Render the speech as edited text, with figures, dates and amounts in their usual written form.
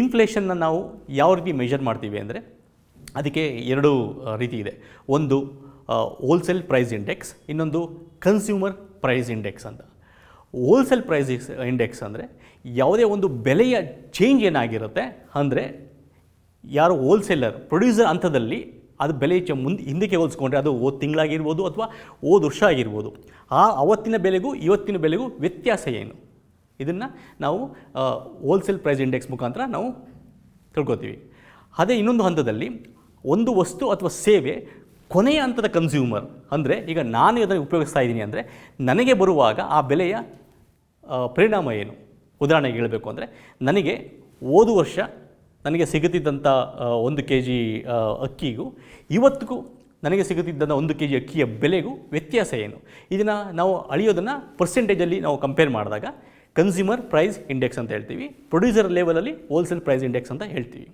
ಇನ್ಫ್ಲೇಷನ್ನ ನಾವು ಯಾವ ರೀತಿ ಮೆಷರ್ ಮಾಡ್ತೀವಿ ಅಂದರೆ ಅದಕ್ಕೆ ಎರಡು ರೀತಿ ಇದೆ. ಒಂದು ಹೋಲ್ಸೇಲ್ ಪ್ರೈಸ್ ಇಂಡೆಕ್ಸ್, ಇನ್ನೊಂದು ಕನ್ಸ್ಯೂಮರ್ ಪ್ರೈಸ್ ಇಂಡೆಕ್ಸ್ ಅಂತ. ಹೋಲ್ಸೇಲ್ ಪ್ರೈಸ್ ಇಂಡೆಕ್ಸ್ ಅಂದರೆ ಯಾವುದೇ ಒಂದು ಬೆಲೆಯ ಚೇಂಜ್ ಏನಾಗಿರುತ್ತೆ ಅಂದರೆ ಯಾರು ಹೋಲ್ಸೇಲರ್ ಪ್ರೊಡ್ಯೂಸರ್ ಹಂತದಲ್ಲಿ ಅದು ಬೆಲೆ ಹಿಂದಕ್ಕೆ ಹೋಲಿಸ್ಕೊಂಡ್ರೆ ಅದು ಹೋದ ತಿಂಗಳಾಗಿರ್ಬೋದು ಅಥವಾ ಹೋದ ವರ್ಷ ಆಗಿರ್ಬೋದು, ಅವತ್ತಿನ ಬೆಲೆಗೂ ಇವತ್ತಿನ ಬೆಲೆಗೂ ವ್ಯತ್ಯಾಸ ಏನು, ಇದನ್ನು ನಾವು ಹೋಲ್ಸೇಲ್ ಪ್ರೈಸ್ ಇಂಡೆಕ್ಸ್ ಮುಖಾಂತರ ನಾವು ತಿಳ್ಕೊತೀವಿ. ಅದೇ ಇನ್ನೊಂದು ಹಂತದಲ್ಲಿ ಒಂದು ವಸ್ತು ಅಥವಾ ಸೇವೆ ಕೊನೆಯ ಹಂತದ ಕನ್ಸ್ಯೂಮರ್ ಅಂದರೆ ಈಗ ನಾನು ಅದನ್ನು ಉಪಯೋಗಿಸ್ತಾ ಇದ್ದೀನಿ ಅಂದರೆ ನನಗೆ ಬರುವಾಗ ಆ ಬೆಲೆಯ ಪರಿಣಾಮ ಏನು. ಉದಾಹರಣೆಗೆ ಹೇಳಬೇಕು ಅಂದರೆ ನನಗೆ ಹೋದ ವರ್ಷ ನನಗೆ ಸಿಗುತ್ತಿದ್ದಂಥ 1 kg ಅಕ್ಕಿಗೂ ಇವತ್ತಿಗೂ ನನಗೆ ಸಿಗುತ್ತಿದ್ದಂಥ 1 kg ಅಕ್ಕಿಯ ಬೆಲೆಗೂ ವ್ಯತ್ಯಾಸ ಏನು. ಇದನ್ನು ನಾವು ಅಳಿಯೋದನ್ನು ಪರ್ಸೆಂಟೇಜಲ್ಲಿ ನಾವು ಕಂಪೇರ್ ಮಾಡಿದಾಗ ಕನ್ಸ್ಯೂಮರ್ ಪ್ರೈಸ್ ಇಂಡೆಕ್ಸ್ ಅಂತ ಹೇಳ್ತೀವಿ. ಪ್ರೊಡ್ಯೂಸರ್ ಲೆವೆಲಲ್ಲಿ ಹೋಲ್ಸೇಲ್ ಪ್ರೈಸ್ ಇಂಡೆಕ್ಸ್ ಅಂತ ಹೇಳ್ತೀವಿ.